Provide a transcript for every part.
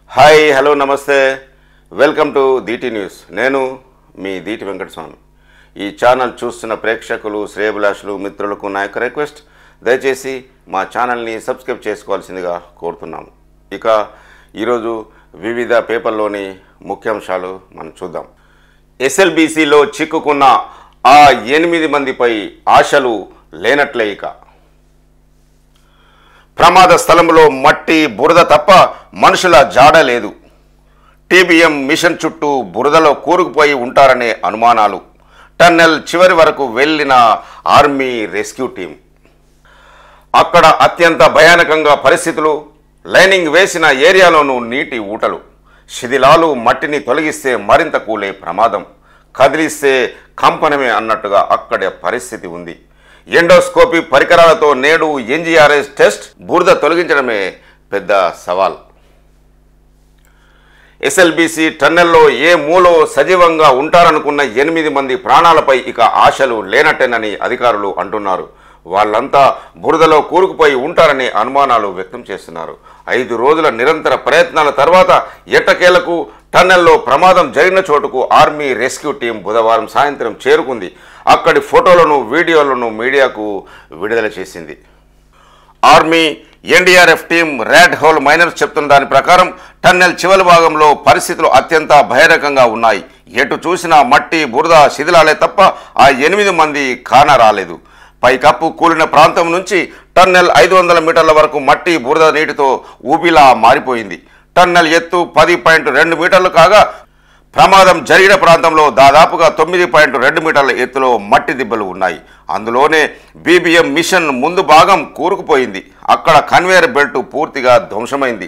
Hi hello నమస్తే welcome to Deeti news. నేను మీ దీటి వెంకటస్వామి. ఈ ఛానల్ చూస్తున్న ప్రేక్షకులు, శ్రేయభిలాషులు, మిత్రులకు నా యొక్క రిక్వెస్ట్, దయచేసి మా ఛానల్ని సబ్స్క్రైబ్ చేసుకోవాల్సిందిగా కోరుతున్నాము. ఇక ఈరోజు వివిధ పేపర్లోని ముఖ్యాంశాలు మనం చూద్దాం. ఎస్ఎల్బీసీలో చిక్కుకున్న ఆ 8 మందిపై ఆశలు లేనట్లే. ఇక ప్రమాద స్థలంలో మట్టి బురద తప్ప మనుషుల జాడ లేదు. టీబీఎం మిషన్ చుట్టూ బురదలో కూరుకుపోయి ఉంటారనే అనుమానాలు. టన్నెల్ చివరి వరకు వెళ్ళిన ఆర్మీ రెస్క్యూ టీం. అక్కడ అత్యంత భయానకంగా పరిస్థితులు. లైనింగ్ వేసిన ఏరియాలోనూ నీటి ఊటలు. శిథిలాలు మట్టిని తొలగిస్తే మరింత కూలే ప్రమాదం. కదిలిస్తే కంపనమే అన్నట్టుగా అక్కడే పరిస్థితి ఉంది. ఎండోస్కోపీ పరికరాలతో నేడు ఎన్జీఆర్ఎస్ టెస్ట్. బురద తొలగించడమే పెద్ద సవాల్. ఎస్ఎల్బీసీ టన్నెల్లో ఏ మూలో సజీవంగా ఉంటారనుకున్న 8 మంది ప్రాణాలపై ఇక ఆశలు లేనట్టేనని అధికారులు అంటున్నారు. వాళ్ళంతా బురదలో కూరుకుపోయి ఉంటారనే అనుమానాలు వ్యక్తం చేస్తున్నారు. 5 రోజుల నిరంతర ప్రయత్నాల తర్వాత ఎట్టకేలకు టన్నెల్లో ప్రమాదం జరిగిన చోటుకు ఆర్మీ రెస్క్యూ టీం బుధవారం సాయంత్రం చేరుకుంది. అక్కడి ఫోటోలను, వీడియోలను మీడియాకు విడుదల చేసింది. Army NDRF team rat hole miners చెప్తున్న దాని ప్రకారం టన్నెల్ చివరి భాగంలో పరిస్థితులు అత్యంత భయానకంగా ఉన్నాయి. ఎటు చూసినా మట్టి, బురద, శిథిలాలే తప్ప ఆ 8 మంది కానరాలేదు. పైకప్పు కూలిన ప్రాంతం నుంచి టన్నెల్ 500 మీటర్ల వరకు మట్టి, బురద నీటితో ఊబిలా మారిపోయింది. టన్నెల్ ఎత్తు 10.2 మీటర్లు కాగా ప్రమాదం జరిగిన ప్రాంతంలో దాదాపుగా 9.2 మీటర్ల ఎత్తులో మట్టి దిబ్బలు ఉన్నాయి. అందులోనే బీబీఎం మిషన్ ముందు భాగం కూరుకుపోయింది. అక్కడ కన్వేయర్ బెల్ట్ పూర్తిగా ధ్వంసమైంది.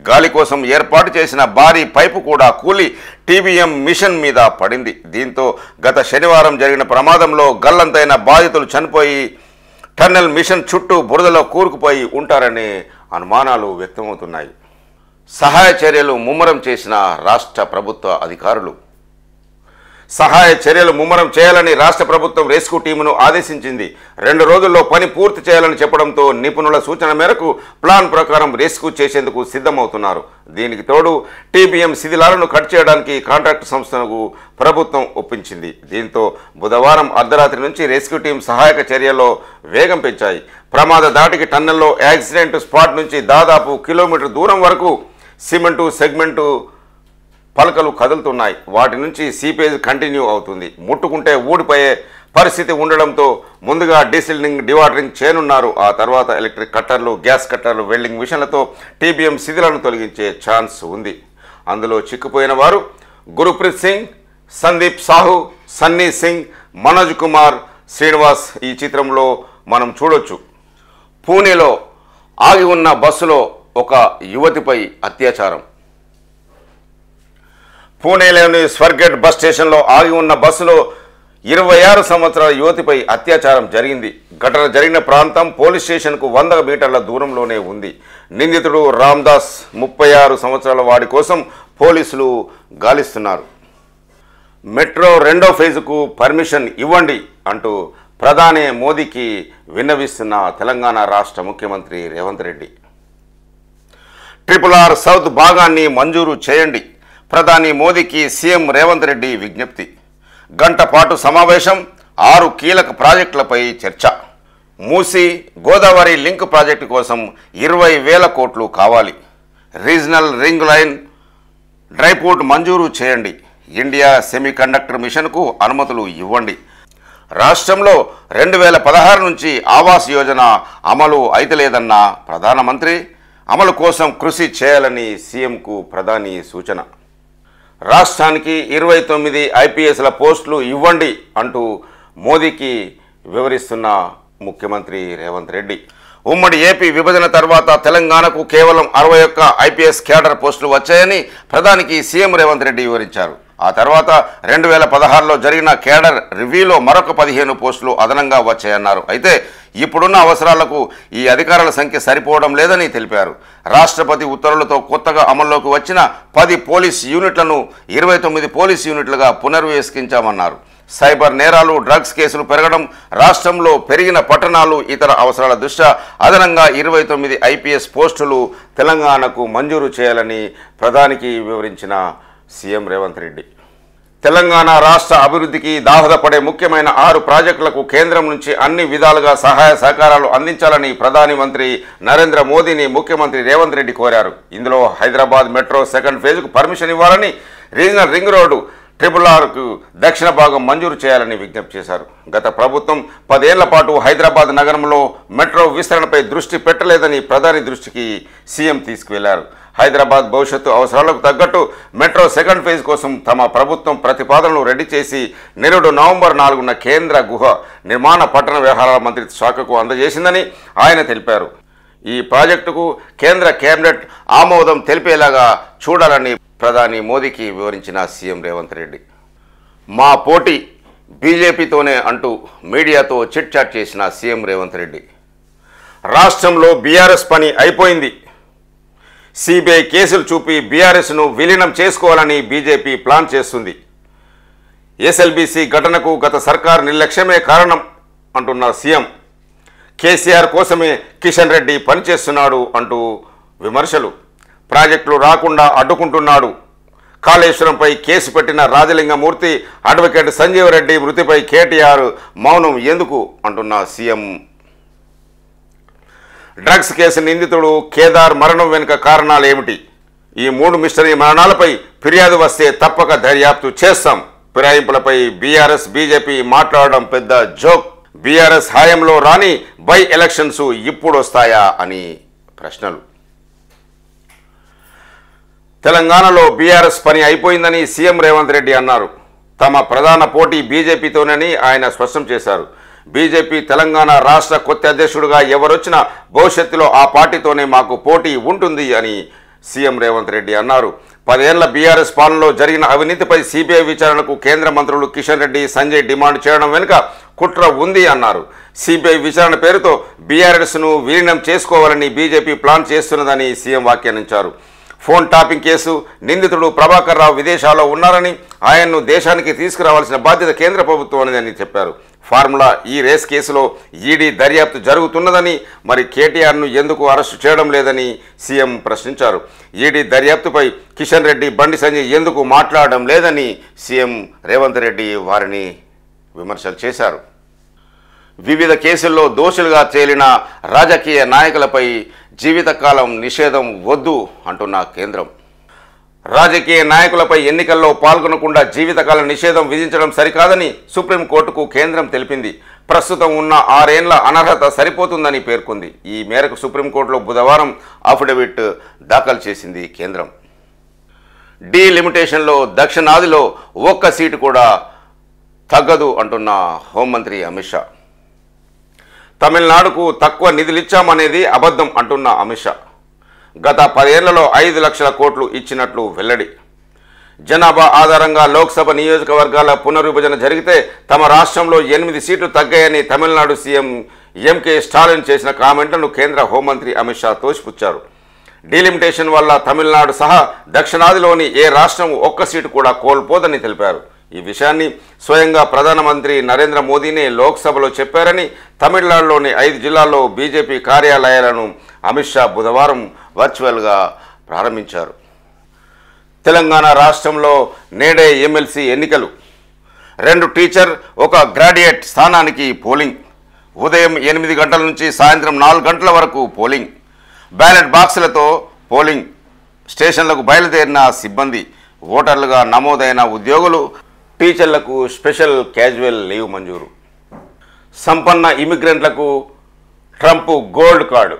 గాలి కోసం ఏర్పాటు చేసిన భారీ పైపు కూడా కూలి టీబీఎం మిషన్ మీద పడింది. దీంతో గత శనివారం జరిగిన ప్రమాదంలో గల్లంతైన బాధితులు చనిపోయి టన్నెల్ మిషన్ చుట్టూ బురదలో కూరుకుపోయి ఉంటారనే అనుమానాలు వ్యక్తమవుతున్నాయి. సహాయ చర్యలు ముమ్మరం చేసిన రాష్ట్ర ప్రభుత్వ అధికారులు. సహాయ చర్యలు ముమ్మరం చేయాలని రాష్ట్ర ప్రభుత్వం రెస్క్యూ టీమును ఆదేశించింది. 2 రోజుల్లో పని పూర్తి చేయాలని చెప్పడంతో నిపుణుల సూచన మేరకు ప్లాన్ ప్రకారం రెస్క్యూ చేసేందుకు సిద్ధమవుతున్నారు. దీనికి తోడు టీబీఎం శిథిలాలను కట్ చేయడానికి కాంట్రాక్ట్ సంస్థకు ప్రభుత్వం ఒప్పించింది. దీంతో బుధవారం అర్ధరాత్రి నుంచి రెస్క్యూ టీం సహాయక చర్యల్లో వేగం పెంచాయి. ప్రమాద దాటికి టన్నెల్లో యాక్సిడెంట్ స్పాట్ నుంచి దాదాపు కిలోమీటర్ దూరం వరకు సిమెంటు సెగ్మెంటు పలకలు కదులుతున్నాయి. వాటి నుంచి సీపేజ్ కంటిన్యూ అవుతుంది. ముట్టుకుంటే ఊడిపోయే పరిస్థితి ఉండడంతో ముందుగా డీసిల్డింగ్, డివాటరింగ్ చేయనున్నారు. ఆ తర్వాత ఎలక్ట్రిక్ కట్టర్లు, గ్యాస్ కట్టర్లు, వెల్డింగ్ మిషన్లతో టీబీఎం శిథిలాలను తొలగించే ఛాన్స్ ఉంది. అందులో చిక్కుపోయిన వారు గురుప్రీత్ సింగ్, సందీప్ సాహు, సన్నీ సింగ్, మనోజ్ కుమార్, శ్రీనివాస్. ఈ చిత్రంలో మనం చూడొచ్చు. పూణేలో ఆగి ఉన్న బస్సులో ఒక యువతిపై అత్యాచారం. పూణేలోని స్వర్గేట్ బస్ స్టేషన్లో ఆగి ఉన్న బస్సులో 26 సంవత్సరాల యువతిపై అత్యాచారం జరిగింది. ఘటన జరిగిన ప్రాంతం పోలీస్ స్టేషన్కు 100 మీటర్ల దూరంలోనే ఉంది. నిందితుడు రామ్దాస్ 36 సంవత్సరాల వాడి కోసం పోలీసులు గాలిస్తున్నారు. మెట్రో 2వ ఫేజుకు పర్మిషన్ ఇవ్వండి అంటూ ప్రధాని మోదీకి విన్నవిస్తున్న తెలంగాణ రాష్ట్ర ముఖ్యమంత్రి రేవంత్ రెడ్డి. RRR సౌత్ భాగాన్ని మంజూరు చేయండి. ప్రధాని మోదీకి సీఎం రేవంత్ రెడ్డి విజ్ఞప్తి. గంట పాటు సమావేశం. 6 కీలక ప్రాజెక్టులపై చర్చ. మూసీ గోదావరి లింక్ ప్రాజెక్టు కోసం 20,000 కోట్లు కావాలి. రీజనల్ రింగ్ లైన్ డ్రైపోర్ట్ మంజూరు చేయండి. ఇండియా సెమీకండక్టర్ మిషన్కు అనుమతులు ఇవ్వండి. రాష్ట్రంలో 2016 నుంచి ఆవాస్ యోజన అమలు అయితలేదన్న ప్రధానమంత్రి. అమలు కోసం కృషి చేయాలని సీఎంకు ప్రధాని సూచన. రాష్ట్రానికి 29 ఐపీఎస్ల పోస్టులు ఇవ్వండి అంటూ మోదీకి వివరిస్తున్న ముఖ్యమంత్రి రేవంత్ రెడ్డి. ఉమ్మడి ఏపీ విభజన తర్వాత తెలంగాణకు కేవలం 61 ఐపీఎస్ క్యాడర్ పోస్టులు వచ్చాయని ప్రధానికి సీఎం రేవంత్ రెడ్డి వివరించారు. ఆ తర్వాత 2016లో జరిగిన క్యాడర్ రివ్యూలో మరొక 15 పోస్టులు అదనంగా వచ్చాయన్నారు. అయితే ఇప్పుడున్న అవసరాలకు ఈ అధికారుల సంఖ్య సరిపోవడం లేదని తెలిపారు. రాష్ట్రపతి ఉత్తర్వులతో కొత్తగా అమల్లోకి వచ్చిన 10 పోలీస్ యూనిట్లను 29 పోలీస్ యూనిట్లుగా పునర్వ్యవస్థించామన్నారు. సైబర్ నేరాలు, డ్రగ్స్ కేసులు పెరగడం, రాష్ట్రంలో పెరిగిన పట్టణాలు, ఇతర అవసరాల దృష్ట్యా అదనంగా 29 ఐపీఎస్ పోస్టులు తెలంగాణకు మంజూరు చేయాలని ప్రధానికి వివరించిన సీఎం రేవంత్ రెడ్డి. తెలంగాణ రాష్ట్ర అభివృద్ధికి దోహదపడే ముఖ్యమైన 6 ప్రాజెక్టులకు కేంద్రం నుంచి అన్ని విధాలుగా సహాయ సహకారాలు అందించాలని ప్రధాని మంత్రి నరేంద్ర మోదీని ముఖ్యమంత్రి రేవంత్ రెడ్డి కోరారు. ఇందులో హైదరాబాద్ మెట్రో సెకండ్ ఫేజ్కు పర్మిషన్ ఇవ్వాలని, రీజనల్ రింగ్ రోడ్డు RRRకు దక్షిణ భాగం మంజూరు చేయాలని విజ్ఞప్తి చేశారు. గత ప్రభుత్వం 10 ఏళ్ల పాటు హైదరాబాద్ నగరంలో మెట్రో విస్తరణపై దృష్టి పెట్టలేదని ప్రధాని దృష్టికి సీఎం తీసుకువెళ్లారు. హైదరాబాద్ భవిష్యత్తు అవసరాలకు తగ్గట్టు మెట్రో సెకండ్ ఫేజ్ కోసం తమ ప్రభుత్వం ప్రతిపాదనలు రెడీ చేసి నేడు నవంబర్ 4న కేంద్ర గృహ నిర్మాణ పట్టణ వ్యవహారాల మంత్రిత్వ శాఖకు అందజేసిందని ఆయన తెలిపారు. ఈ ప్రాజెక్టుకు కేంద్ర కేబినెట్ ఆమోదం తెలిపేలాగా చూడాలని ప్రధాని మోదీకి వివరించిన సీఎం రేవంత్ రెడ్డి. మా పోటీ బీజేపీతోనే అంటూ మీడియాతో చిట్ చాట్ చేసిన సీఎం రేవంత్ రెడ్డి. రాష్ట్రంలో బీఆర్ఎస్ పని అయిపోయింది. సిబిఐ కేసులు చూపి బీఆర్ఎస్ను విలీనం చేసుకోవాలని బీజేపీ ప్లాన్ చేస్తుంది. ఎస్ఎల్బీసీ ఘటనకు గత సర్కార్ నిర్లక్ష్యమే కారణం అంటున్న సీఎం. కేసీఆర్ కోసమే కిషన్ రెడ్డి పనిచేస్తున్నాడు అంటూ విమర్శలు. ప్రాజెక్టులు రాకుండా అడ్డుకుంటున్నాడు. కాళేశ్వరంపై కేసు పెట్టిన రాజలింగమూర్తి, అడ్వకేట్ సంజీవ్ రెడ్డి మృతిపై కేటీఆర్ మౌనం ఎందుకు అంటున్న సీఎం. డ్రగ్స్ కేసు నిందితుడు కేదార్ మరణం వెనుక కారణాలు ఏమిటి? ఈ 3 మిస్టరీ మరణాలపై ఫిర్యాదు వస్తే తప్పక దర్యాప్తు చేస్తాం. ఫిరాయింపులపై బీఆర్ఎస్ బీజేపీ మాట్లాడడం పెద్ద జోక్. బీఆర్ఎస్ హయాంలో రాని బై ఎలక్షన్స్ ఇప్పుడు వస్తాయా అని ప్రశ్నలు. తెలంగాణలో బీఆర్ఎస్ పని అయిపోయిందని సీఎం రేవంత్ రెడ్డి అన్నారు. తమ ప్రధాన పోటీ బీజేపీతోనని ఆయన స్పష్టం చేశారు. బీజేపీ తెలంగాణ రాష్ట్ర కొత్త అధ్యక్షుడిగా ఎవరొచ్చినా భవిష్యత్తులో ఆ పార్టీతోనే మాకు పోటీ ఉంటుంది అని సీఎం రేవంత్ రెడ్డి అన్నారు. 10 ఏళ్ల బీఆర్ఎస్ పాలనలో జరిగిన అవినీతిపై సిబిఐ విచారణకు కేంద్ర మంత్రులు కిషన్ రెడ్డి, సంజయ్ డిమాండ్ చేయడం వెనుక కుట్ర ఉంది అన్నారు. సిబిఐ విచారణ పేరుతో బీఆర్ఎస్ను విలీనం చేసుకోవాలని బీజేపీ ప్లాన్ చేస్తున్నదని సీఎం వ్యాఖ్యానించారు. ఫోన్ టాపింగ్ కేసు నిందితుడు ప్రభాకర్ రావు విదేశాల్లో ఉన్నారని, ఆయన్ను దేశానికి తీసుకురావాల్సిన బాధ్యత కేంద్ర ప్రభుత్వానిదని చెప్పారు. ఫార్ములా ఈ రేస్ కేసులో ఈడీ దర్యాప్తు జరుగుతున్నదని, మరి కేటీఆర్ను ఎందుకు అరెస్టు చేయడం లేదని సీఎం ప్రశ్నించారు. ఈడీ దర్యాప్తుపై కిషన్ రెడ్డి, బండి సంజయ్ ఎందుకు మాట్లాడడం లేదని సీఎం రేవంత్ రెడ్డి వారిని విమర్శలు చేశారు. వివిధ కేసుల్లో దోషులుగా తేలిన రాజకీయ నాయకులపై జీవితకాలం నిషేధం వద్దు అంటున్న కేంద్రం. రాజకీయ నాయకులపై ఎన్నికల్లో పాల్గొనకుండా జీవితకాల నిషేధం విధించడం సరికాదని సుప్రీంకోర్టుకు కేంద్రం తెలిపింది. ప్రస్తుతం ఉన్న 6 ఏళ్ల అనర్హత సరిపోతుందని పేర్కొంది. ఈ మేరకు సుప్రీంకోర్టులో బుధవారం అఫిడవిట్ దాఖలు చేసింది కేంద్రం. డీలిమిటేషన్లో దక్షిణాదిలో 1 సీటు కూడా తగ్గదు అంటున్న హోంమంత్రి అమిత్ షా. తమిళనాడుకు తక్కువ నిధులిచ్చామనేది అబద్ధం అంటున్న అమిత్ షా. గత 10 ఏళ్లలో 5 లక్షల కోట్లు ఇచ్చినట్లు వెల్లడి. జనాభా ఆధారంగా లోక్సభ నియోజకవర్గాల పునర్విభజన జరిగితే తమ రాష్ట్రంలో 8 సీట్లు తగ్గాయని తమిళనాడు సీఎం ఎంకే స్టాలిన్ చేసిన కామెంట్లను కేంద్ర హోంమంత్రి అమిత్ షా తోసిపుచ్చారు. డీలిమిటేషన్ వల్ల తమిళనాడు సహా దక్షిణాదిలోని ఏ రాష్ట్రం 1 సీటు కూడా కోల్పోదని తెలిపారు. ఈ విషయాన్ని స్వయంగా ప్రధానమంత్రి నరేంద్ర మోదీనే లోక్సభలో చెప్పారని, తమిళనాడులోని 5 జిల్లాల్లో బీజేపీ కార్యాలయాలను అమిత్ షా బుధవారం వర్చువల్గా ప్రారంభించారు. తెలంగాణ రాష్ట్రంలో నేడే ఎమ్మెల్సీ ఎన్నికలు. 2 టీచర్ 1 గ్రాడ్యుయేట్ స్థానానికి పోలింగ్. ఉదయం 8 గంటల నుంచి సాయంత్రం 4 గంటల వరకు పోలింగ్. బ్యాలెట్ బాక్సులతో పోలింగ్ స్టేషన్లకు బయలుదేరిన సిబ్బంది. ఓటర్లుగా నమోదైన ఉద్యోగులు, టీచర్లకు స్పెషల్ క్యాజువల్ లీవ్ మంజూరు. సంపన్న ఇమిగ్రెంట్లకు ట్రంప్ గోల్డ్ కార్డు.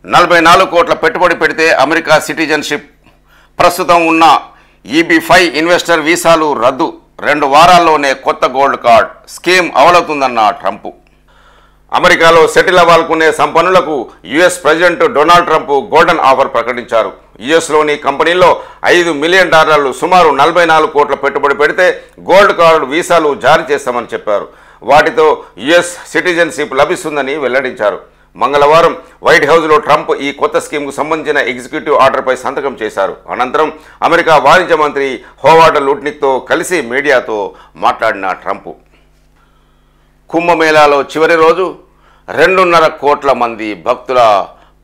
44 కోట్ల పెట్టుబడి పెడితే అమెరికా సిటిజన్షిప్. ప్రస్తుతం ఉన్న EB-5 ఇన్వెస్టర్ వీసాలు రద్దు. 2 వారాల్లోనే కొత్త గోల్డ్ కార్డ్ స్కీమ్ అమలవుతుందన్న ట్రంప్. అమెరికాలో సెటిల్ అవ్వాలనుకునే సంపన్నులకు US president Donald Trump golden offer ప్రకటించారు. యుఎస్లోని కంపెనీల్లో $5 మిలియన్ సుమారు 44 కోట్ల పెట్టుబడి పెడితే గోల్డ్ కార్డు వీసాలు జారీ చేస్తామని చెప్పారు. వాటితో యుఎస్ సిటిజన్షిప్ లభిస్తుందని వెల్లడించారు. మంగళవారం వైట్ హౌస్లో ట్రంప్ ఈ కొత్త స్కీమ్కు సంబంధించిన ఎగ్జిక్యూటివ్ ఆర్డర్పై సంతకం చేశారు. అనంతరం అమెరికా వాణిజ్య మంత్రి హోవార్డ్ లుట్నిక్తో కలిసి మీడియాతో మాట్లాడిన ట్రంప్ కుంభమేళాలో చివరి రోజు 2.5 కోట్ల మంది భక్తుల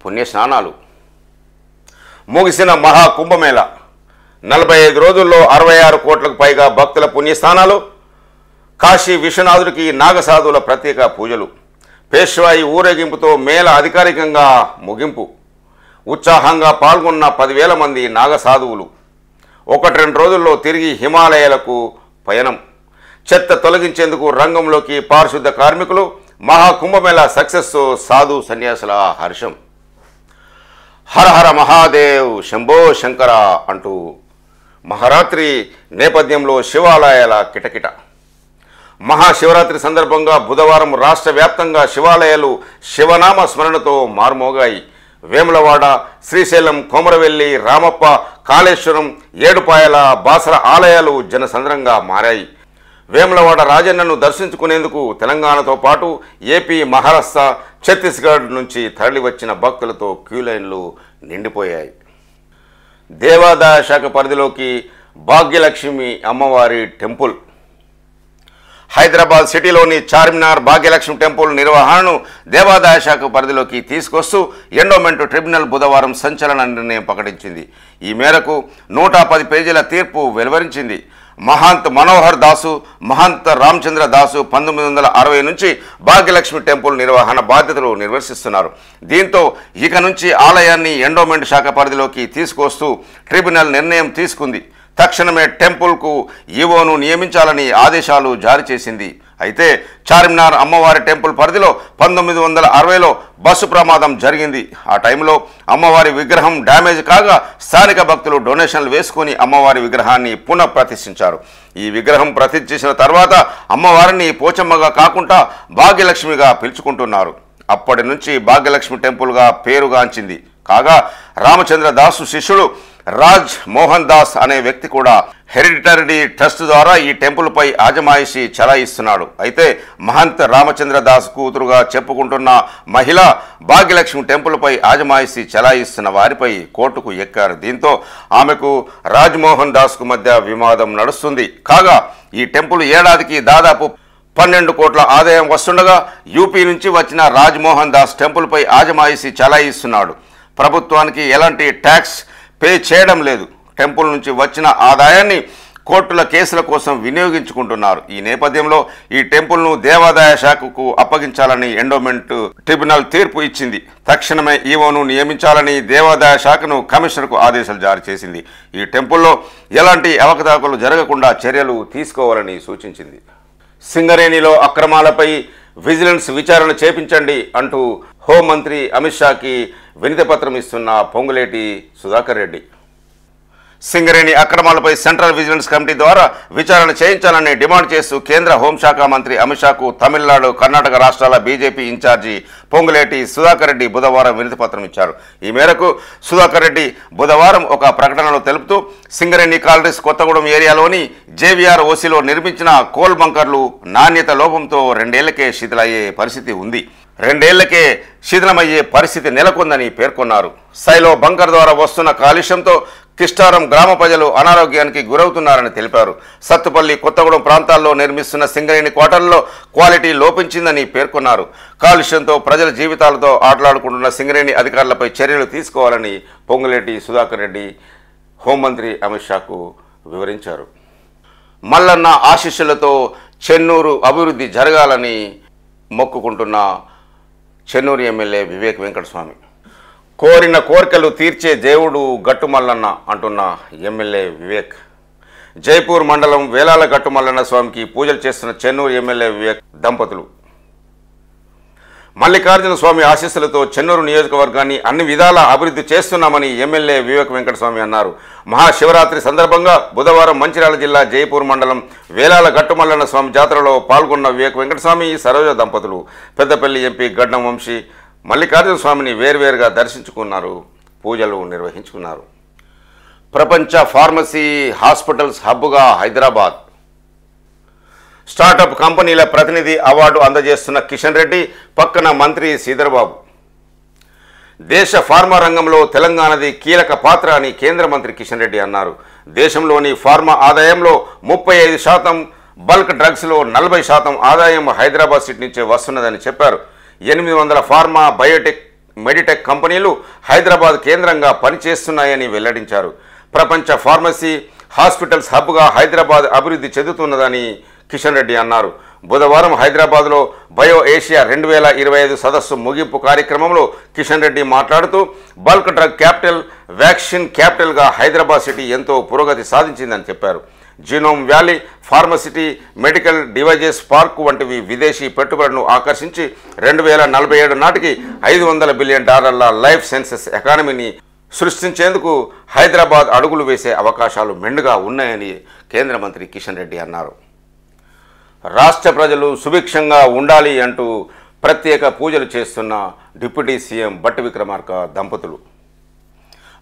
పుణ్యస్నానాలు. ముగిసిన మహా కుంభమేళా 45 రోజుల్లో 66 కోట్లకు పైగా భక్తుల పుణ్యస్నానాలు, కాశీ విశ్వనాథుడికి నాగసాధువుల ప్రత్యేక పూజలు, పేష్వాయి ఊరేగింపుతో మేళ అధికారికంగా ముగింపు. ఉత్సాహంగా పాల్గొన్న 10,000 మంది నాగసాధువులు 1-2 రోజుల్లో తిరిగి హిమాలయాలకు పయనం. చెత్త తొలగించేందుకు రంగంలోకి పారిశుద్ధ కార్మికులు. మహాకుంభమేళా సక్సెస్ సాధు సన్యాసుల హర్షం. హర హర మహాదేవ్ శంభో శంకర అంటూ మహారాత్రి నేపథ్యంలో శివాలయాల కిటకిట. మహాశివరాత్రి సందర్భంగా బుధవారం రాష్ట్ర వ్యాప్తంగా శివాలయాలు శివనామ స్మరణతో మార్మోగాయి. వేములవాడ, శ్రీశైలం, కొమరవెల్లి, రామప్ప, కాళేశ్వరం, ఏడుపాయల, బాసర ఆలయాలు జనసంద్రంగా మారాయి. వేములవాడ రాజన్నను దర్శించుకునేందుకు తెలంగాణతో పాటు ఏపీ, మహారాష్ట్ర, ఛత్తీస్గఢ్ నుంచి తరలివచ్చిన భక్తులతో క్యూలైన్లు నిండిపోయాయి. దేవాదాయ శాఖ పరిధిలోకి భాగ్యలక్ష్మి అమ్మవారి టెంపుల్. హైదరాబాద్ సిటీలోని చార్మినార్ భాగ్యలక్ష్మి టెంపుల్ నిర్వహణను దేవాదాయ శాఖ పరిధిలోకి తీసుకొస్తూ ఎండోమెంట్ ట్రిబ్యునల్ బుధవారం సంచలన నిర్ణయం ప్రకటించింది. ఈ మేరకు 110 పేజీల తీర్పు వెలువరించింది. మహంత్ మనోహర్ దాసు, మహంత్ రామచంద్ర దాసు 1960 నుంచి భాగ్యలక్ష్మి టెంపుల్ నిర్వహణ బాధ్యతలు నిర్వర్తిస్తున్నారు. దీంతో ఇక నుంచి ఆలయాన్ని ఎండోమెంట్ శాఖ పరిధిలోకి తీసుకొస్తూ ట్రిబ్యునల్ నిర్ణయం తీసుకుంది. తక్షణమే టెంపుల్కు ఈవోను నియమించాలని ఆదేశాలు జారీ చేసింది. అయితే చార్మినార్ అమ్మవారి టెంపుల్ పరిధిలో 1960లో బస్సు ప్రమాదం జరిగింది. ఆ టైంలో అమ్మవారి విగ్రహం డ్యామేజ్ కాగా స్థానిక భక్తులు డొనేషన్లు వేసుకుని అమ్మవారి విగ్రహాన్ని పునఃప్రతిష్ఠించారు. ఈ విగ్రహం ప్రతిష్ఠించిన తర్వాత అమ్మవారిని పోచమ్మగా కాకుండా భాగ్యలక్ష్మిగా పిలుచుకుంటున్నారు. అప్పటి నుంచి భాగ్యలక్ష్మి టెంపుల్గా పేరుగాంచింది. కాగా రామచంద్ర దాసు శిష్యుడు రాజ్ మోహన్ దాస్ అనే వ్యక్తి కూడా హెరిడిటరీ ట్రస్ట్ ద్వారా ఈ టెంపుల్పై ఆజమాయిషీ చలాయిస్తున్నాడు. అయితే మహంత్ రామచంద్ర దాస్ కూతురుగా చెప్పుకుంటున్న మహిళ భాగ్యలక్ష్మి టెంపుల్పై ఆజమాయిషీ చలాయిస్తున్న వారిపై కోర్టుకు ఎక్కారు. దీంతో ఆమెకు రాజ్మోహన్ దాస్కు మధ్య వివాదం నడుస్తుంది. కాగా ఈ టెంపుల్ ఏడాదికి దాదాపు 12 కోట్ల ఆదాయం వస్తుండగా యూపీ నుంచి వచ్చిన రాజ్మోహన్ దాస్ టెంపుల్పై ఆజమాయిషీ చలాయిస్తున్నాడు. ప్రభుత్వానికి ఎలాంటి ట్యాక్స్ పే చేయడం లేదు. టెంపుల్ నుంచి వచ్చిన ఆదాయాన్ని కోర్టుల కేసుల కోసం వినియోగించుకుంటున్నారు. ఈ నేపథ్యంలో ఈ టెంపుల్ను దేవాదాయ శాఖకు అప్పగించాలని ఎండోమెంట్ ట్రిబ్యునల్ తీర్పు ఇచ్చింది. తక్షణమే ఈవోను నియమించాలని దేవాదాయ శాఖను కమిషనర్కు ఆదేశాలు జారీ చేసింది. ఈ టెంపుల్లో ఎలాంటి అవకతవకలు జరగకుండా చర్యలు తీసుకోవాలని సూచించింది. సింగరేణిలో అక్రమాలపై విజిలెన్స్ విచారణ చేపించండి అంటూ హోంమంత్రి అమిత్ షాకి వినతిపత్రం ఇస్తున్న పొంగులేటి సుధాకర్ రెడ్డి. సింగరేణి అక్రమాలపై సెంట్రల్ విజిలెన్స్ కమిటీ ద్వారా విచారణ చేయించాలని డిమాండ్ చేస్తూ కేంద్ర హోంశాఖ మంత్రి అమిత్ షాకు తమిళనాడు, కర్ణాటక రాష్ట్రాల బీజేపీ ఇన్ఛార్జి పొంగులేటి సుధాకర్ రెడ్డి బుధవారం వినతిపత్రం ఇచ్చారు. ఈ మేరకు సుధాకర్ రెడ్డి బుధవారం ఒక ప్రకటనలో తెలుపుతూ సింగరేణి కాలరీస్ కొత్తగూడెం ఏరియాలోని జేవీఆర్ ఓసీలో నిర్మించిన కోల్ బంకర్లు నాణ్యత లోపంతో 2 ఏళ్లకే శిథిలయ్యే పరిస్థితి ఉంది. 2 ఏళ్లకే శిథిలమయ్యే పరిస్థితి నెలకొందని పేర్కొన్నారు. సైలో బంకర్ ద్వారా వస్తున్న కాలుష్యంతో కిష్టారం గ్రామ ప్రజలు అనారోగ్యానికి గురవుతున్నారని తెలిపారు. సత్తుపల్లి, కొత్తగూడెం ప్రాంతాల్లో నిర్మిస్తున్న సింగరేణి క్వార్టర్లలో క్వాలిటీ లోపించిందని పేర్కొన్నారు. కాలుష్యంతో ప్రజల జీవితాలతో ఆటలాడుకుంటున్న సింగరేణి అధికారులపై చర్యలు తీసుకోవాలని పొంగులేటి సుధాకర్ రెడ్డి హోంమంత్రి అమిత్ షాకు వివరించారు. మల్లన్న ఆశీస్సులతో చెన్నూరు అభివృద్ధి జరగాలని మొక్కుకుంటున్న చెన్నూరు ఎమ్మెల్యే వివేక్ వెంకటస్వామి. కోరిన కోరికలు తీర్చే దేవుడు గట్టుమల్లన్న అంటున్న ఎమ్మెల్యే వివేక్. జైపూర్ మండలం వేలాల గట్టుమల్లన్న స్వామికి పూజలు చేస్తున్న చెన్నూరు ఎమ్మెల్యే వివేక్ దంపతులు. మల్లికార్జున స్వామి ఆశీస్సులతో చెన్నూరు నియోజకవర్గాన్ని అన్ని విధాలా అభివృద్ధి చేస్తున్నామని ఎమ్మెల్యే వివేక్ వెంకటస్వామి అన్నారు. మహాశివరాత్రి సందర్భంగా బుధవారం మంచిర్యాల జిల్లా జైపూర్ మండలం వేలాల గట్టుమల్లన్న స్వామి జాతరలో పాల్గొన్న వివేక్ వెంకటస్వామి, సరోజ దంపతులు పెద్దపల్లి ఎంపీ గడ్డం వంశీ మల్లికార్జున స్వామిని వేర్వేరుగా దర్శించుకున్నారు, పూజలు నిర్వహించుకున్నారు. ప్రపంచ ఫార్మసీ హాస్పిటల్స్ హబ్గా హైదరాబాద్. స్టార్టప్ కంపెనీల ప్రతినిధి అవార్డు అందజేస్తున్న కిషన్ రెడ్డి, పక్కన మంత్రి శ్రీధర్ బాబు. దేశ ఫార్మా రంగంలో తెలంగాణది కీలక పాత్ర అని కేంద్ర మంత్రి కిషన్ రెడ్డి అన్నారు. దేశంలోని ఫార్మా ఆదాయంలో 35%, బల్క్ డ్రగ్స్లో 40% ఆదాయం హైదరాబాద్ సిటీ నుంచే వస్తున్నదని చెప్పారు. 800 ఫార్మా, బయోటెక్, మెడిటెక్ కంపెనీలు హైదరాబాద్ కేంద్రంగా పనిచేస్తున్నాయని వెల్లడించారు. ప్రపంచ ఫార్మసీ హాస్పిటల్స్ హబ్గా హైదరాబాద్ అభివృద్ధి చెందుతున్నదని కిషన్ రెడ్డి అన్నారు. బుధవారం హైదరాబాద్లో బయో ఏషియా 2025 సదస్సు ముగింపు కార్యక్రమంలో కిషన్ రెడ్డి మాట్లాడుతూ బల్క్ డ్రగ్ క్యాపిటల్, వ్యాక్సిన్ క్యాపిటల్గా హైదరాబాద్ సిటీ ఎంతో పురోగతి సాధించిందని చెప్పారు. Genome valley, ఫార్మసిటీ, medical devices park వంటివి విదేశీ పెట్టుబడులను ఆకర్షించి 2047 నాటికి $500 బిలియన్ లైఫ్ సైన్సెస్ ఎకానమీని సృష్టించేందుకు హైదరాబాద్ అడుగులు వేసే అవకాశాలు మెండుగా ఉన్నాయని కేంద్ర మంత్రి కిషన్ రెడ్డి అన్నారు. రాష్ట్ర ప్రజలు సుభిక్షంగా ఉండాలి అంటూ ప్రత్యేక పూజలు చేస్తున్న డిప్యూటీ సీఎం బట్టి విక్రమార్క దంపతులు.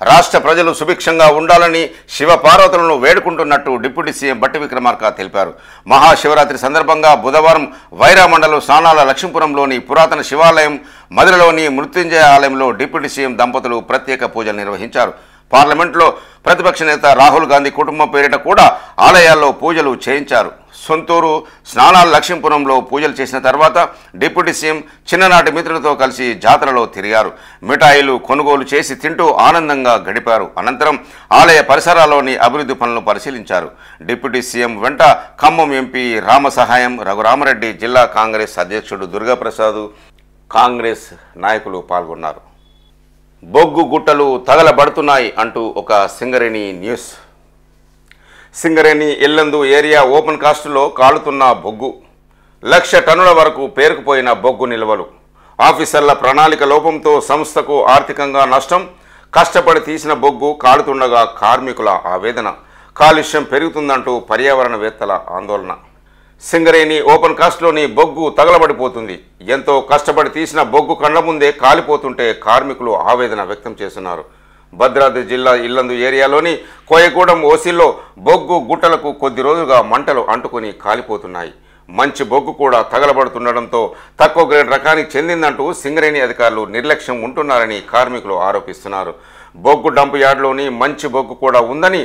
రాష్ట్ర ప్రజలు సుభిక్షంగా ఉండాలని శివపార్వతులను వేడుకుంటున్నట్టు డిప్యూటీ సీఎం బట్టి విక్రమార్క తెలిపారు. మహాశివరాత్రి సందర్భంగా బుధవారం వైరా మండలం సానాల లక్ష్మీపురంలోని పురాతన శివాలయం, మధురలోని మృత్యుంజయ ఆలయంలో డిప్యూటీ సీఎం దంపతులు ప్రత్యేక పూజలు నిర్వహించారు. పార్లమెంట్లో ప్రతిపక్ష నేత రాహుల్ గాంధీ కుటుంబం పేరిట కూడా ఆలయాల్లో పూజలు చేయించారు. సొంతూరు స్నానాల లక్ష్మీపురంలో పూజలు చేసిన తర్వాత డిప్యూటీ సీఎం చిన్ననాటి మిత్రులతో కలిసి జాతరలో తిరిగారు. మిఠాయిలు కొనుగోలు చేసి తింటూ ఆనందంగా గడిపారు. అనంతరం ఆలయ పరిసరాల్లోని అభివృద్ధి పనులను పరిశీలించారు. డిప్యూటీ సీఎం వెంట ఖమ్మం ఎంపీ రామసహాయం, రఘురామరెడ్డి, జిల్లా కాంగ్రెస్ అధ్యక్షుడు దుర్గాప్రసాద్, కాంగ్రెస్ నాయకులు పాల్గొన్నారు. బొగ్గు గుట్టలు తగలబడుతున్నాయి అంటూ ఒక Singareni news. Singareni Yellandu area open కాస్ట్లో కాలుతున్న బొగ్గు, 1,00,000 టన్నుల వరకు పేరుకుపోయిన బొగ్గు నిల్వలు. ఆఫీసర్ల ప్రణాళిక లోపంతో సంస్థకు ఆర్థికంగా నష్టం. కష్టపడి తీసిన బొగ్గు కాలుతుండగా కార్మికుల ఆవేదన. కాలుష్యం పెరుగుతుందంటూ పర్యావరణవేత్తల ఆందోళన. సింగరేణి ఓపెన్ కాస్ట్లోని బొగ్గు తగలబడిపోతుంది. ఎంతో కష్టపడి తీసిన బొగ్గు కళ్ళ ముందే కాలిపోతుంటే కార్మికులు ఆవేదన వ్యక్తం చేస్తున్నారు. భద్రాద్రి జిల్లా ఇల్లందు ఏరియాలోని కోయగూడెం ఓసీల్లో బొగ్గు గుట్టలకు కొద్ది రోజులుగా మంటలు అంటుకుని కాలిపోతున్నాయి. మంచి బొగ్గు కూడా తగలబడుతుండడంతో తక్కువ గ్రేడ్ రకానికి చెందిందంటూ సింగరేణి అధికారులు నిర్లక్ష్యం ఉంటున్నారని కార్మికులు ఆరోపిస్తున్నారు. బొగ్గు డంప్ యార్డ్లోని మంచి బొగ్గు కూడా ఉందని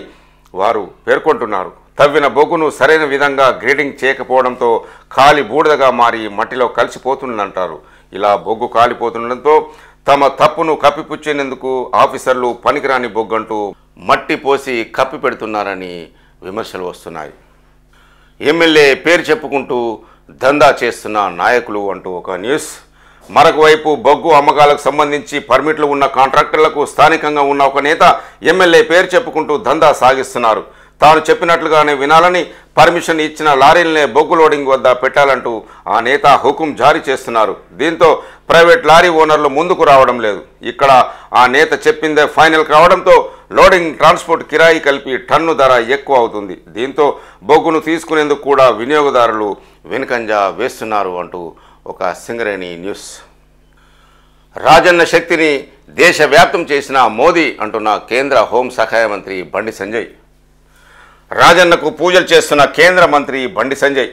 వారు పేర్కొంటున్నారు. తవ్విన బొగ్గును సరైన విధంగా గ్రేడింగ్ చేయకపోవడంతో కాలి బూడిదగా మారి మట్టిలో కలిసిపోతుందంటారు. ఇలా బొగ్గు కాలిపోతుండడంతో తమ తప్పును కప్పిపుచ్చేందుకు ఆఫీసర్లు పనికిరాని బొగ్గంటూ మట్టి పోసి కప్పి పెడుతున్నారని విమర్శలు వస్తున్నాయి. ఎమ్మెల్యే పేరు చెప్పుకుంటూ దందా చేస్తున్న నాయకులు అంటూ ఒక న్యూస్. మరొక వైపు బొగ్గు అమ్మకాలకు సంబంధించి పర్మిట్లు ఉన్న కాంట్రాక్టర్లకు స్థానికంగా ఉన్న ఒక నేత ఎమ్మెల్యే పేరు చెప్పుకుంటూ దందా సాగిస్తున్నారు. తాను చెప్పినట్లుగానే వినాలని పర్మిషన్ ఇచ్చిన లారీలనే బొగ్గు లోడింగ్ వద్ద పెట్టాలంటూ ఆ నేత హుకుం జారీ చేస్తున్నారు. దీంతో ప్రైవేట్ లారీ ఓనర్లు ముందుకు రావడం లేదు. ఇక్కడ ఆ నేత చెప్పిందే ఫైనల్ కావడంతో లోడింగ్, ట్రాన్స్పోర్ట్ కిరాయి కలిపి టన్ను ధర ఎక్కువ అవుతుంది. దీంతో బొగ్గును తీసుకునేందుకు కూడా వినియోగదారులు వెనుకంజ వేస్తున్నారు అంటూ ఒక సింగరేణి న్యూస్. రాజన్న శక్తిని దేశవ్యాప్తం చేసిన మోదీ అంటున్న కేంద్ర హోంశాఖ మంత్రి బండి సంజయ్. రాజన్నకు పూజలు చేస్తున్న కేంద్ర మంత్రి బండి సంజయ్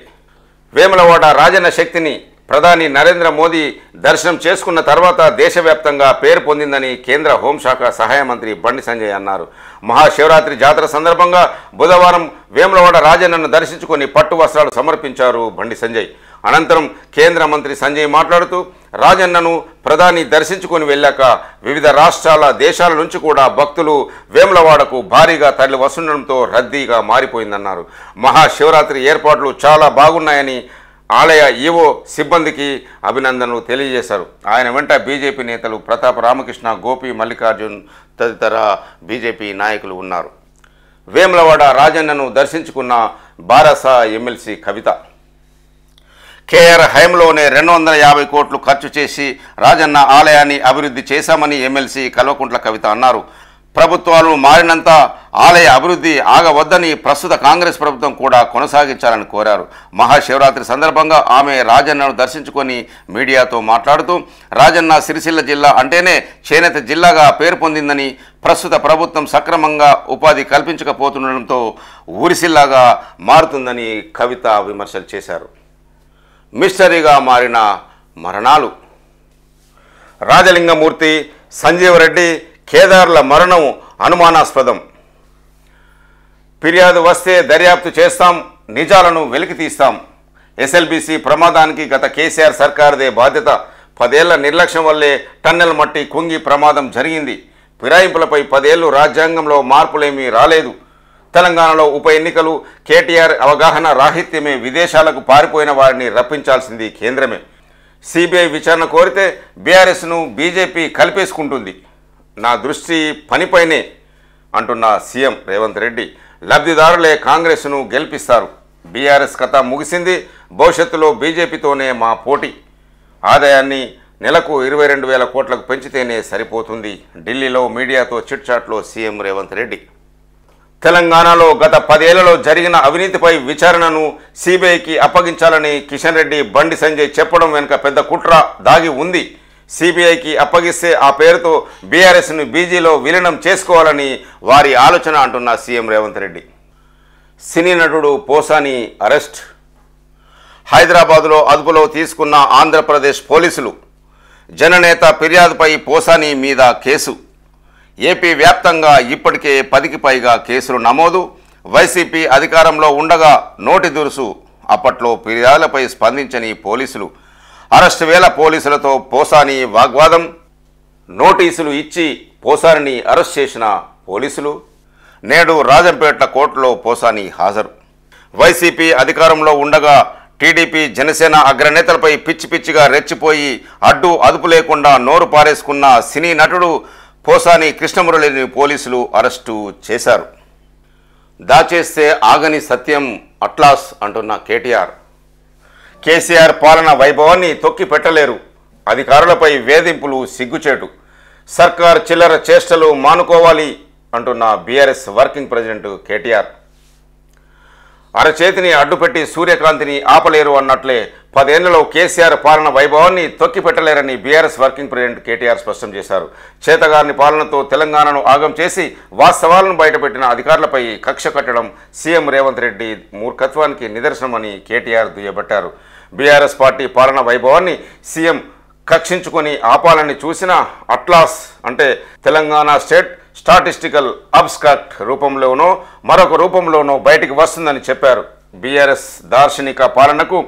వేములవాడ రాజన్న శక్తిని ప్రధాని నరేంద్ర మోదీ దర్శనం చేసుకున్న తర్వాత దేశవ్యాప్తంగా పేరు పొందిందని కేంద్ర హోంశాఖ సహాయ మంత్రి బండి సంజయ్ అన్నారు. మహాశివరాత్రి జాతర సందర్భంగా బుధవారం వేములవాడ రాజన్నను దర్శించుకొని పట్టు వస్త్రాలు సమర్పించారు బండి సంజయ్. అనంతరం కేంద్ర మంత్రి సంజయ్ మాట్లాడుతూ రాజన్నను ప్రధాని దర్శించుకొని వెళ్ళాక వివిధ రాష్ట్రాల, దేశాల నుంచి కూడా భక్తులు వేములవాడకు భారీగా తరలి వస్తుండడంతో రద్దీగా మారిపోయిందన్నారు. మహాశివరాత్రి ఏర్పాట్లు చాలా బాగున్నాయని ఆలయ ఈవో సిబ్బందికి అభినందనలు తెలియజేశారు. ఆయన వెంట బీజేపీ నేతలు ప్రతాప్ రామకృష్ణ, గోపి, మల్లికార్జున్ తదితర బీజేపీ నాయకులు ఉన్నారు. వేములవాడ రాజన్నను దర్శించుకున్న బారస ఎమ్మెల్సీ కవిత. కేఆర్ హయంలోనే 250 కోట్లు ఖర్చు చేసి రాజన్న ఆలయాన్ని అభివృద్ధి చేశామని ఎమ్మెల్సీ కల్వకుంట్ల కవిత అన్నారు. ప్రభుత్వాలు మారినంత ఆలయ అభివృద్ధి ఆగవద్దని ప్రస్తుత కాంగ్రెస్ ప్రభుత్వం కూడా కొనసాగించాలని కోరారు. మహాశివరాత్రి సందర్భంగా ఆమె రాజన్నను దర్శించుకొని మీడియాతో మాట్లాడుతూ రాజన్న సిరిసిల్ల జిల్లా అంటేనే చేనేత జిల్లాగా పేరు పొందిందని, ప్రస్తుత ప్రభుత్వం సక్రమంగా ఉపాధి కల్పించకపోతుండడంతో ఊరిసిల్లాగా మారుతుందని కవిత విమర్శలు చేశారు. మిస్టరీగా మారిన మరణాలు. రాజలింగమూర్తి సంజీవ్ రెడ్డి కేదార్ల మరణం అనుమానాస్పదం. ఫిర్యాదు వస్తే దర్యాప్తు చేస్తాం, నిజాలను వెలికి తీస్తాం. ఎస్ఎల్బీసీ ప్రమాదానికి గత కేసీఆర్ సర్కారుదే బాధ్యత. 10 ఏళ్ల నిర్లక్ష్యం వల్లే టన్నెల్ మట్టి కుంగి ప్రమాదం జరిగింది. ఫిరాయింపులపై 10 ఏళ్లు రాజ్యాంగంలో మార్పులేమీ రాలేదు. తెలంగాణలో ఉప ఎన్నికలు, కేటీఆర్ అవగాహన రాహిత్యమే. విదేశాలకు పారిపోయిన వారిని రప్పించాల్సింది కేంద్రమే. సిబిఐ విచారణ కోరితే బీఆర్ఎస్ను బీజేపీ కలిపేసుకుంటుంది. నా దృష్టి పనిపైనే అంటున్న సీఎం రేవంత్ రెడ్డి. లబ్ధిదారులే కాంగ్రెస్ను గెలిపిస్తారు. బీఆర్ఎస్ కథ ముగిసింది. భవిష్యత్తులో బీజేపీతోనే మా పోటీ. ఆదాయాన్ని నెలకు 22,000 కోట్లకు పెంచితేనే సరిపోతుంది. ఢిల్లీలో మీడియాతో చిట్చాట్లో సీఎం రేవంత్ రెడ్డి. తెలంగాణలో గత 10 ఏళ్లలో జరిగిన అవినీతిపై విచారణను సిబిఐకి అప్పగించాలని కిషన్ రెడ్డి, బండి సంజయ్ చెప్పడం వెనుక పెద్ద కుట్ర దాగి ఉంది. సిబిఐకి అప్పగిస్తే ఆ పేరుతో బీఆర్ఎస్ను బీజేలో విలీనం చేసుకోవాలని వారి ఆలోచన అంటున్న సీఎం రేవంత్ రెడ్డి. సినీ నటుడు పోసాని అరెస్ట్. హైదరాబాదులో అదుపులో తీసుకున్న ఆంధ్రప్రదేశ్ పోలీసులు. జననేత ఫిర్యాదుపై పోసాని మీద కేసు. ఏపీ వ్యాప్తంగా ఇప్పటికే 10కి పైగా కేసులు నమోదు. వైసీపీ అధికారంలో ఉండగా నోటి దురుసు. అప్పట్లో ఫిర్యాదులపై స్పందించని పోలీసులు. అరెస్టు వేళ పోలీసులతో పోసాని వాగ్వాదం. నోటీసులు ఇచ్చి పోసానిని అరెస్ట్ చేసిన పోలీసులు. నేడు రాజంపేట కోర్టులో పోసాని హాజరు. వైసీపీ అధికారంలో ఉండగా టీడీపీ, జనసేన అగ్రనేతలపై పిచ్చి పిచ్చిగా రెచ్చిపోయి అడ్డు అదుపు లేకుండా నోరు పారేసుకున్న సినీ నటుడు పోసాని కృష్ణమురళిని పోలీసులు అరెస్టు చేశారు. దాచేస్తే ఆగని సత్యం అట్లాస్ అంటున్న కేటీఆర్. కేసీఆర్ పాలన వైభవాన్ని తొక్కి పెట్టలేరు. అధికారులపై వేధింపులు సిగ్గుచేటు. సర్కార్ చిల్లర చేష్టలు మానుకోవాలి అంటున్న బీఆర్ఎస్ వర్కింగ్ ప్రెసిడెంట్ కేటీఆర్. అరచేతిని అడ్డుపెట్టి సూర్యకాంతిని ఆపలేరు అన్నట్లే 10 ఏళ్లలో కేసీఆర్ పాలన వైభవాన్ని తొక్కి పెట్టలేరని బీఆర్ఎస్ వర్కింగ్ ప్రెసిడెంట్ కేటీఆర్ స్పష్టం చేశారు. చేతగారిని పాలనతో తెలంగాణను ఆగం చేసి వాస్తవాలను బయటపెట్టిన అధికారులపై కక్ష కట్టడం సీఎం రేవంత్ రెడ్డి మూర్ఖత్వానికి నిదర్శనమని కేటీఆర్ దుయ్యబట్టారు. బీఆర్ఎస్ పార్టీ పాలన వైభవాన్ని సీఎం కక్షించుకొని ఆపాలని చూసిన అట్లాస్ అంటే తెలంగాణ స్టేట్ స్టాటిస్టికల్ అబ్స్ట్రాక్ట్ రూపంలోనో మరొక రూపంలోనో బయటికి వస్తుందని చెప్పారు. బీఆర్ఎస్ దార్శనిక పాలనకు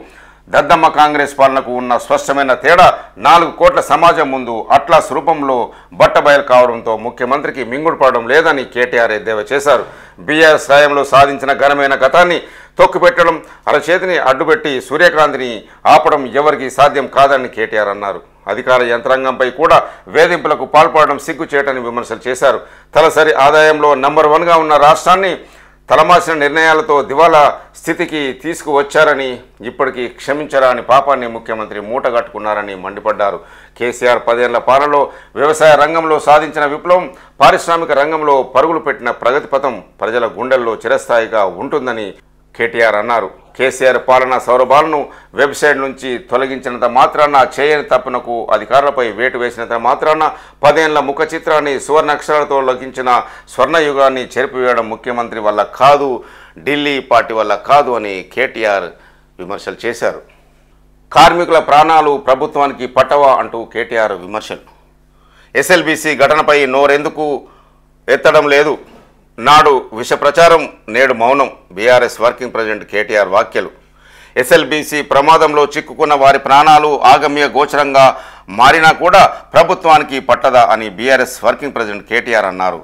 దద్దమ్మ కాంగ్రెస్ పాలనకు ఉన్న స్పష్టమైన తేడా 4 కోట్ల సమాజం ముందు అట్లాస్ రూపంలో బట్టబయలు కావడంతో ముఖ్యమంత్రికి మింగుడు పడడం లేదని కేటీఆర్ ఎద్దేవా చేశారు. బీఆర్ఎస్ హయాంలో సాధించిన ఘనమైన గతాన్ని తొక్కిపెట్టడం, అరచేతిని అడ్డుపెట్టి సూర్యకాంతిని ఆపడం ఎవరికి సాధ్యం కాదని కేటీఆర్ అన్నారు. అధికార యంత్రాంగంపై కూడా వేధింపులకు పాల్పడడం సిగ్గుచేటని విమర్శలు చేశారు. తలసరి ఆదాయంలో నంబర్ 1గా ఉన్న రాష్ట్రాన్ని తలమాసిన నిర్ణయాలతో దివాలా స్థితికి తీసుకువచ్చారని, ఇప్పటికీ క్షమించరాని పాపాన్ని ముఖ్యమంత్రి మూటగట్టుకున్నారని మండిపడ్డారు. కేసీఆర్ 10 ఏళ్ల పాలనలో వ్యవసాయ రంగంలో సాధించిన విప్లవం, పారిశ్రామిక రంగంలో పరుగులు పెట్టిన ప్రగతి పథం ప్రజల గుండెల్లో చిరస్థాయిగా ఉంటుందని కేటీఆర్ అన్నారు. కేసీఆర్ పాలన సౌరభాలను వెబ్సైట్ నుంచి తొలగించినంత మాత్రాన, చేయని తప్పునకు అధికారులపై వేటు వేసినంత మాత్రాన 10 ఏళ్ల ముఖ చిత్రాన్ని సువర్ణాక్షరాలతో లభించిన స్వర్ణయుగాన్ని చెరిపివేయడం ముఖ్యమంత్రి వల్ల కాదు, ఢిల్లీ పార్టీ వల్ల కాదు అని కేటీఆర్ విమర్శలు చేశారు. కార్మికుల ప్రాణాలు ప్రభుత్వానికి పట్టవా అంటూ కేటీఆర్ విమర్శలు. ఎస్ఎల్బీసీ ఘటనపై నోరెందుకు ఎత్తడం లేదు. నాడు విష ప్రచారం, నేడు మౌనం. బీఆర్ఎస్ వర్కింగ్ ప్రెసిడెంట్ కేటీఆర్ వ్యాఖ్యలు. ఎస్ఎల్బీసీ ప్రమాదంలో చిక్కుకున్న వారి ప్రాణాలు ఆగమ్య గోచరంగా మారినా కూడా ప్రభుత్వానికి పట్టదా అని బీఆర్ఎస్ వర్కింగ్ ప్రెసిడెంట్ కేటీఆర్ అన్నారు.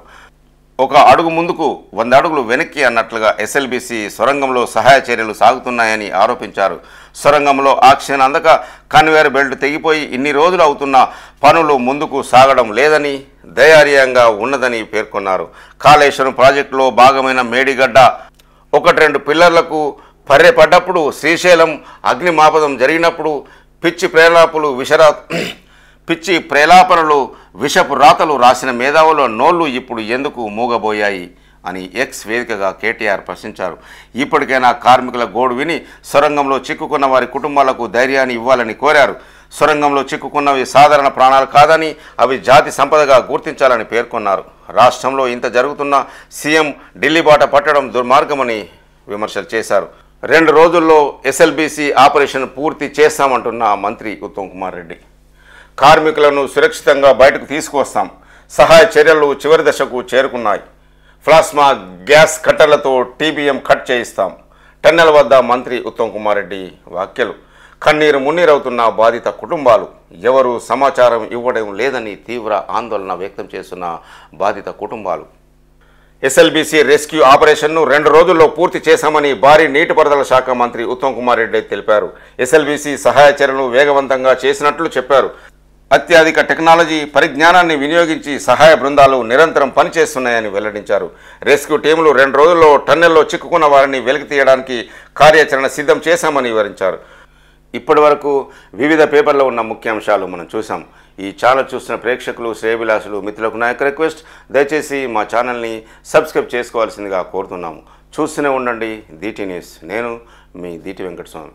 ఒక అడుగు ముందుకు 100 అడుగులు వెనక్కి అన్నట్లుగా ఎస్ఎల్బీసీ సొరంగంలో సహాయ చర్యలు సాగుతున్నాయని ఆరోపించారు. సొరంగంలో ఆక్సిజన్ అందక కన్వేయర్ బెల్ట్ తెగిపోయి ఇన్ని రోజులు అవుతున్న పనులు ముందుకు సాగడం లేదని, దయానీయంగా ఉన్నదని పేర్కొన్నారు. కాళేశ్వరం ప్రాజెక్టులో భాగమైన మేడిగడ్డ 1-2 పిల్లర్లకు పర్రెపడ్డప్పుడు, శ్రీశైలం అగ్నిమాపదం జరిగినప్పుడు పిచ్చి ప్రేలాపనలు విషపు రాతలు రాసిన మేధావుల నోళ్లు ఇప్పుడు ఎందుకు మూగబోయాయి అని ఎక్స్ వేదికగా కేటీఆర్ ప్రశ్నించారు. ఇప్పటికైనా కార్మికుల గోడు విని సొరంగంలో చిక్కుకున్న వారి కుటుంబాలకు ధైర్యాన్ని ఇవ్వాలని కోరారు. సొరంగంలో చిక్కుకున్నవి సాధారణ ప్రాణాలు కాదని, అవి జాతి సంపదగా గుర్తించాలని పేర్కొన్నారు. రాష్ట్రంలో ఇంత జరుగుతున్న సీఎం ఢిల్లీ బాట పట్టడం దుర్మార్గమని విమర్శలు చేశారు. 2 రోజుల్లో ఎస్ఎల్బీసీ ఆపరేషన్ పూర్తి చేస్తామంటున్న మంత్రి ఉత్తమ్ కుమార్ రెడ్డి. కార్మికులను సురక్షితంగా బయటకు తీసుకువస్తాం. సహాయ చర్యలు చివరి దశకు చేరుకున్నాయి. ప్లాస్మా గ్యాస్ కట్టర్లతో టీబీఎం కట్ చేయిస్తాం. టన్నెల వద్ద మంత్రి ఉత్తమ్ కుమార్ రెడ్డి వ్యాఖ్యలు. కన్నీరు మున్నీరవుతున్న బాధిత కుటుంబాలు. ఎవరు సమాచారం ఇవ్వడం లేదని తీవ్ర ఆందోళన వ్యక్తం చేస్తున్న బాధిత కుటుంబాలు. ఎస్ఎల్బీసీ రెస్క్యూ ఆపరేషన్ను 2 రోజుల్లో పూర్తి చేశామని భారీ నీటిపారుదల శాఖ మంత్రి ఉత్తమ్ కుమార్ రెడ్డి తెలిపారు. ఎస్ఎల్బీసీ సహాయ చర్యలు వేగవంతంగా చేసినట్లు చెప్పారు. అత్యాధిక టెక్నాలజీ పరిజ్ఞానాన్ని వినియోగించి సహాయ బృందాలు నిరంతరం పనిచేస్తున్నాయని వెల్లడించారు. రెస్క్యూ టీములు 2 రోజుల్లో టన్నెల్లో చిక్కుకున్న వారిని వెలికి తీయడానికి కార్యాచరణ సిద్ధం చేశామని వివరించారు. ఇప్పటి వరకు వివిధ పేపర్లో ఉన్న ముఖ్యాంశాలు మనం చూసాం. ఈ ఛానల్ చూసిన ప్రేక్షకులు, శ్రేయభిలాషులు, మిత్రులకు నా యొక్క రిక్వెస్ట్, దయచేసి మా ఛానల్ని సబ్స్క్రైబ్ చేసుకోవాల్సిందిగా కోరుతున్నాము. చూస్తూనే ఉండండి DT న్యూస్. నేను మీ DT వెంకటస్వామి.